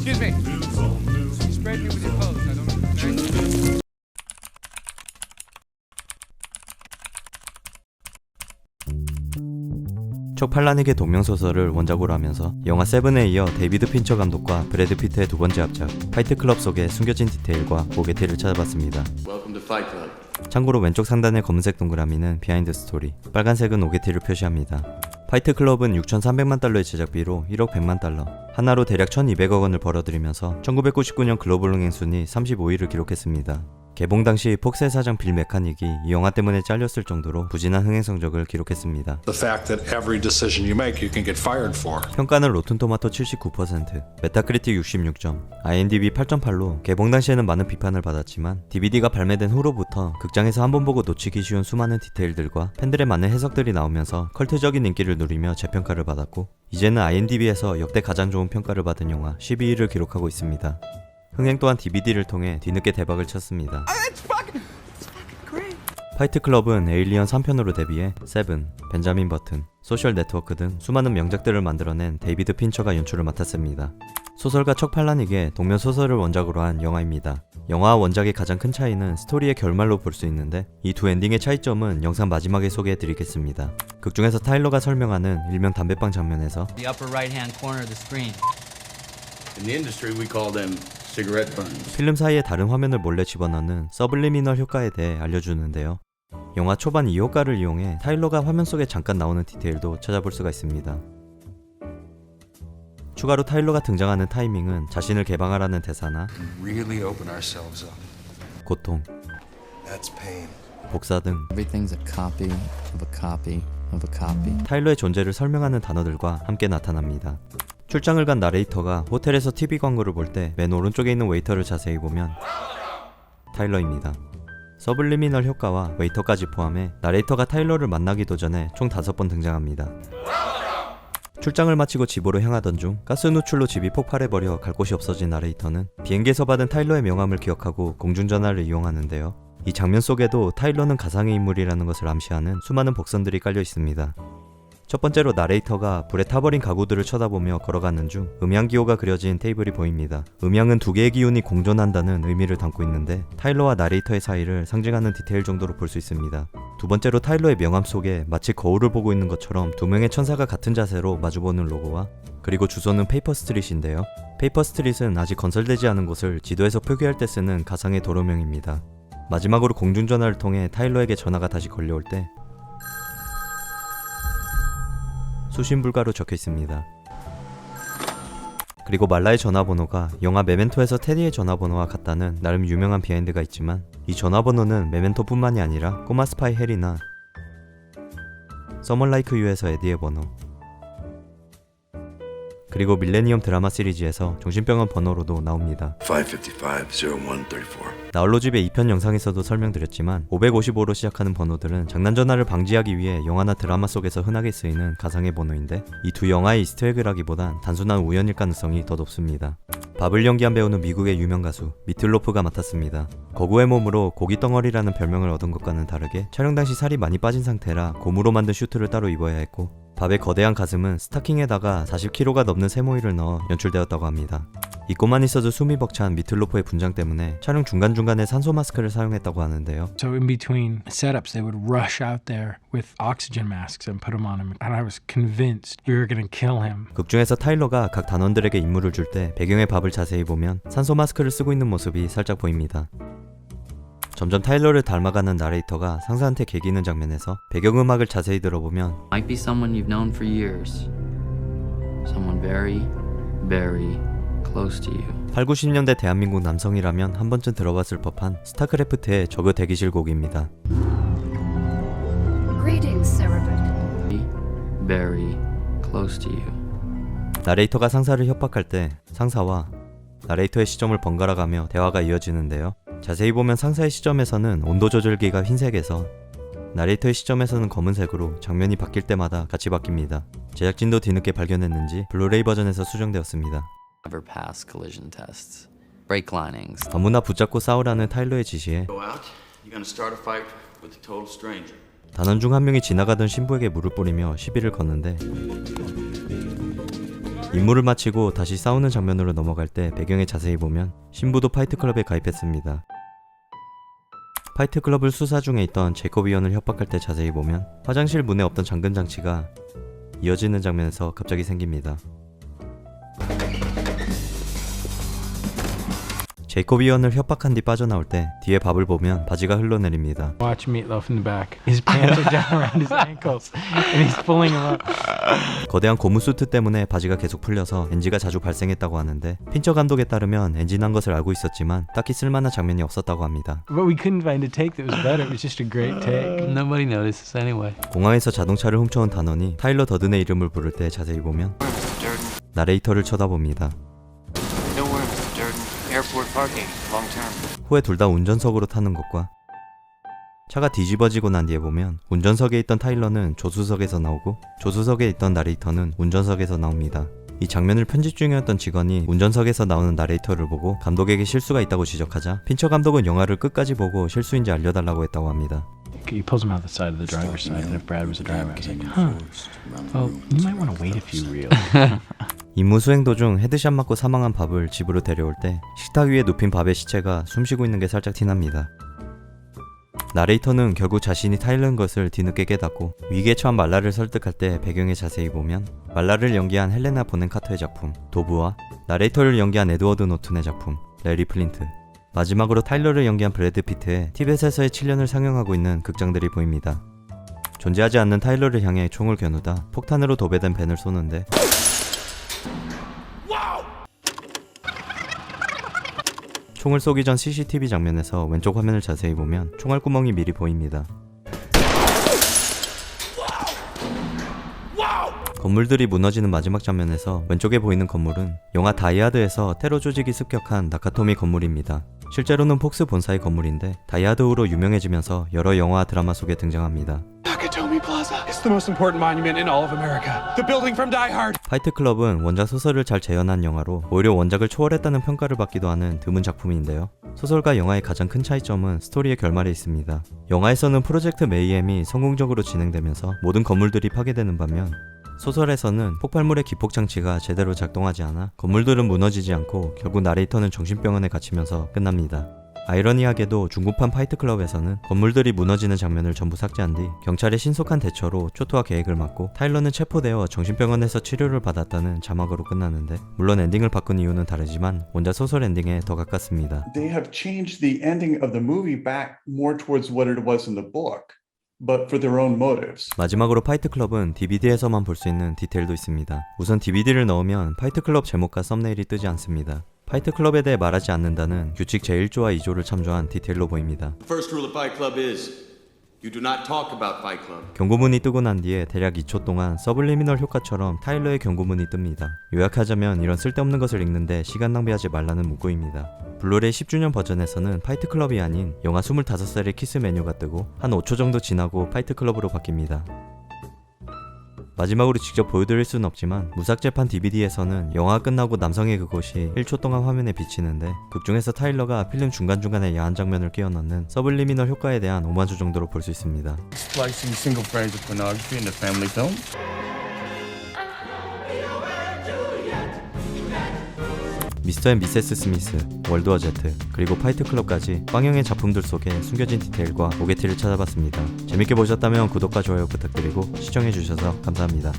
Excuse me. You sprayed me with your hose. I don't. 척 팔라닉의 동명소설을 원작으로 하면서 영화 세븐에 이어 데이비드 핀처 감독과 브래드 피트의 두 번째 합작 파이트 클럽 속의 숨겨진 디테일과 오게티를 찾아봤습니다. 참고로 왼쪽 상단의 검은색 동그라미는 비하인드 스토리, 빨간색은 오게티를 표시합니다. 파이트 클럽은 6,300만 달러의 제작비로 1억 100만 달러, 하나로 대략 1,200억 원을 벌어들이면서 1999년 글로벌 흥행 순위 35위를 기록했습니다. 개봉 당시 폭스의 사장 빌 메카닉이 이 영화 때문에 잘렸을 정도로 부진한 흥행 성적을 기록했습니다. 평가는 로튼 토마토 79%, 메타크리틱 66점, IMDb 8.8로 개봉 당시에는 많은 비판을 받았지만 DVD가 발매된 후로부터 극장에서 한 번 보고 놓치기 쉬운 수많은 디테일들과 팬들의 많은 해석들이 나오면서 컬트적인 인기를 누리며 재평가를 받았고 이제는 IMDb에서 역대 가장 좋은 평가를 받은 영화 12위를 기록하고 있습니다. 흥행 또한 DVD를 통해 뒤늦게 대박을 쳤습니다. 파이트 클럽은 에일리언 3편으로 데뷔해 세븐, 벤자민 버튼, 소셜 네트워크 등 수많은 명작들을 만들어낸 데이비드 핀처가 연출을 맡았습니다. 소설가 척 팔라닉의 동명 소설을 원작으로 한 영화입니다. 영화와 원작의 가장 큰 차이는 스토리의 결말로 볼 수 있는데 이 두 엔딩의 차이점은 영상 마지막에 소개해드리겠습니다. 극중에서 타일러가 설명하는 일명 담배빵 장면에서 The upper right-hand corner of the screen. In the industry, we call them cigarette burns. 필름 사이에 다른 화면을 몰래 집어넣는 서블리미널 효과에 대해 알려주는데요. 영화 초반 이 효과를 이용해 타일러가 화면 속에 잠깐 나오는 디테일도 찾아볼 수가 있습니다. 추가로 타일러가 등장하는 타이밍은 자신을 개방하라는 대사나 Really open ourselves up. 고통, That's pain. 복사 등 Everything's a copy of a copy of a copy. 타일러의 존재를 설명하는 단어들과 함께 나타납니다. 출장을 간 나레이터가 호텔에서 TV 광고를 볼 때 맨 오른쪽에 있는 웨이터를 자세히 보면 타일러입니다. 서블리미널 효과와 웨이터까지 포함해 나레이터가 타일러를 만나기도 전에 총 5번 등장합니다. 출장을 마치고 집으로 향하던 중 가스 누출로 집이 폭발해버려 갈 곳이 없어진 나레이터는 비행기에서 받은 타일러의 명함을 기억하고 공중전화를 이용하는데요. 이 장면 속에도 타일러는 가상의 인물이라는 것을 암시하는 수많은 복선들이 깔려 있습니다. 첫 번째로 나레이터가 불에 타버린 가구들을 쳐다보며 걸어가는 중 음향기호가 그려진 테이블이 보입니다. 음향은 두 개의 기운이 공존한다는 의미를 담고 있는데 타일러와 나레이터의 사이를 상징하는 디테일 정도로 볼 수 있습니다. 두 번째로 타일러의 명함 속에 마치 거울을 보고 있는 것처럼 두 명의 천사가 같은 자세로 마주보는 로고와 그리고 주소는 페이퍼 스트릿인데요. 페이퍼 스트릿은 아직 건설되지 않은 곳을 지도에서 표기할 때 쓰는 가상의 도로명입니다. 마지막으로 공중전화를 통해 타일러에게 전화가 다시 걸려올 때 수신불가로 적혀 있습니다. 그리고 말라의 전화번호가 영화 메멘토에서 테디의 전화번호와 같다는 나름 유명한 비하인드가 있지만 이 전화번호는 메멘토뿐만이 아니라 꼬마 스파이 해리나 서먼 라이크 유에서 에디의 번호 그리고 밀레니엄 드라마 시리즈에서 정신병원 번호로도 나옵니다. 555-0134. 나홀로 집의 2편 영상에서도 설명드렸지만 555로 시작하는 번호들은 장난전화를 방지하기 위해 영화나 드라마 속에서 흔하게 쓰이는 가상의 번호인데 이 두 영화의 이스터에그라기보단 단순한 우연일 가능성이 더 높습니다. 밥을 연기한 배우는 미국의 유명 가수 미틀로프가 맡았습니다. 거구의 몸으로 고기덩어리라는 별명을 얻은 것과는 다르게 촬영 당시 살이 많이 빠진 상태라 고무로 만든 슈트를 따로 입어야 했고 밥의 거대한 가슴은 스타킹에다가 40kg가 넘는 세모이를 넣어 연출되었다고 합니다. 입고만 있어도 숨이 벅찬 미틀로프의 분장 때문에 촬영 중간중간에 산소 마스크를 사용했다고 하는데요. So in between setups, they would rush out there with oxygen masks and put them on him. And I was convinced we were going to kill him. 극중에서 타일러가 각 단원들에게 임무를 줄 때 배경의 밥을 자세히 보면 산소 마스크를 쓰고 있는 모습이 살짝 보입니다. 점점 타일러를 닮아가는 나레이터가 상사한테 개기는 장면에서 배경음악을 자세히 들어보면 Might be someone you've known for years. Someone very, very close to you. 8, 90년대 대한민국 남성이라면 한 번쯤 들어봤을 법한 스타크래프트의 저그 대기실 곡입니다. Greetings, Cerebrit. Very close to you. 나레이터가 상사를 협박할 때 상사와 나레이터의 시점을 번갈아가며 대화가 이어지는데요. 자세히 보면 상사의 시점에서는 온도 조절기가 흰색에서 나레이터의 시점에서는 검은색으로 장면이 바뀔 때마다 같이 바뀝니다. 제작진도 뒤늦게 발견했는지 블루레이 버전에서 수정되었습니다. Never pass collision tests. Brake linings. 아무나 붙잡고 싸우라는 타일러의 지시에 Go out. You're gonna start a fight with a total stranger. 단원 중 한 명이 지나가던 신부에게 물을 뿌리며 시비를 걷는데 임무를 마치고 다시 싸우는 장면으로 넘어갈 때 배경에 자세히 보면 신부도 파이트클럽에 가입했습니다. 파이트클럽을 수사 중에 있던 제이콥 이언을 협박할 때 자세히 보면 화장실 문에 없던 잠금 장치가 이어지는 장면에서 갑자기 생깁니다. 제이콥 이언을 협박한 뒤 빠져나올 때 뒤에 밥을 보면 바지가 흘러내립니다. Watch Meatloaf in the back. His pants are down around his ankles, and he's pulling them up. 거대한 고무 수트 때문에 바지가 계속 풀려서 NG가 자주 발생했다고 하는데 핀처 감독에 따르면 NG 난 것을 알고 있었지만 딱히 쓸만한 장면이 없었다고 합니다. But we couldn't find a take that was better. It was just a great take. Nobody notices anyway. 공항에서 자동차를 훔쳐온 단원이 타일러 더든의 이름을 부를 때 자세히 보면 나레이터를 쳐다봅니다. Don't worry, Mr. Durden. Airport parking, long term. 후에 둘 다 운전석으로 타는 것과 차가 뒤집어지고 난 뒤에 보면 운전석에 있던 타일러는 조수석에서 나오고 조수석에 있던 나레이터는 운전석에서 나옵니다. 이 장면을 편집 중이었던 직원이 운전석에서 나오는 나레이터를 보고 감독에게 실수가 있다고 지적하자 핀처 감독은 영화를 끝까지 보고 실수인지 알려달라고 했다고 합니다. He pulls him out the side of the driver's side, and if Brad was the driver, I was like, huh. Well, you might want to wait a few reels. 임무 수행 도중 헤드샷 맞고 사망한 밥을 집으로 데려올 때 식탁 위에 눕힌 밥의 시체가 숨쉬고 있는 게 살짝 티납니다. 나레이터는 결국 자신이 타일러인 것을 뒤늦게 깨닫고 위기에 처한 말라를 설득할 때 배경에 자세히 보면 말라를 연기한 헬레나 보넨 카터의 작품 도브와 나레이터를 연기한 에드워드 노튼의 작품 레리 플린트, 마지막으로 타일러를 연기한 브래드 피트의 티벳에서의 7년을 상영하고 있는 극장들이 보입니다. 존재하지 않는 타일러를 향해 총을 겨누다 폭탄으로 도배된 벤을 쏘는데 총을 쏘기 전 CCTV 장면에서 왼쪽 화면을 자세히 보면 총알 구멍이 미리 보입니다. 건물들이 무너지는 마지막 장면에서 왼쪽에 보이는 건물은 영화 다이하드에서 테러 조직이 습격한 나카토미 건물입니다. 실제로는 폭스 본사의 건물인데 다이하드로 유명해지면서 여러 영화와 드라마 속에 등장합니다. Nakatomi Plaza. It's the most important monument in all of America. The building from Die Hard. 파이트클럽은 원작 소설을 잘 재현한 영화로 오히려 원작을 초월했다는 평가를 받기도 하는 드문 작품인데요. 소설과 영화의 가장 큰 차이점은 스토리의 결말에 있습니다. 영화에서는 프로젝트 메이엠이 성공적으로 진행되면서 모든 건물들이 파괴되는 반면 소설에서는 폭발물의 기폭 장치가 제대로 작동하지 않아 건물들은 무너지지 않고 결국 나레이터는 정신병원에 갇히면서 끝납니다. 아이러니하게도 중국판 파이트클럽에서는 건물들이 무너지는 장면을 전부 삭제한 뒤 경찰의 신속한 대처로 초토화 계획을 막고 타일러는 체포되어 정신병원에서 치료를 받았다는 자막으로 끝나는데 물론 엔딩을 바꾼 이유는 다르지만 원작 소설 엔딩에 더 가깝습니다. They have changed the ending of the movie back more towards what it was in the book, but for their own motives. 마지막으로 파이트클럽은 DVD에서만 볼 수 있는 디테일도 있습니다. 우선 DVD를 넣으면 파이트클럽 제목과 썸네일이 뜨지 않습니다. 파이트클럽에 대해 말하지 않는다는 규칙 제1조와 2조를 참조한 디테일로 보입니다. First rule of Fight Club is you do not talk about Fight Club. 경고문이 뜨고 난 뒤에 대략 2초 동안 서블리미널 효과처럼 타일러의 경고문이 뜹니다. 요약하자면 이런 쓸데없는 것을 읽는데 시간 낭비하지 말라는 문구입니다. 블루레이 10주년 버전에서는 파이트클럽이 아닌 영화 25살의 키스 메뉴가 뜨고 한 5초 정도 지나고 파이트클럽으로 바뀝니다. 마지막으로 직접 보여드릴 수는 없지만 무삭제판 DVD에서는 영화가 끝나고 남성의 그곳이 1초 동안 화면에 비치는데 극중에서 타일러가 필름 중간중간에 야한 장면을 끼워 넣는 서블리미널 효과에 대한 오마주 정도로 볼 수 있습니다. Splicing single frames of pornography into family film. 미스터 앤 미세스 스미스, 월드워 제트, 그리고 파이트클럽까지 빵형의 작품들 속에 숨겨진 디테일과 오게티를 찾아봤습니다. 재밌게 보셨다면 구독과 좋아요 부탁드리고 시청해주셔서 감사합니다.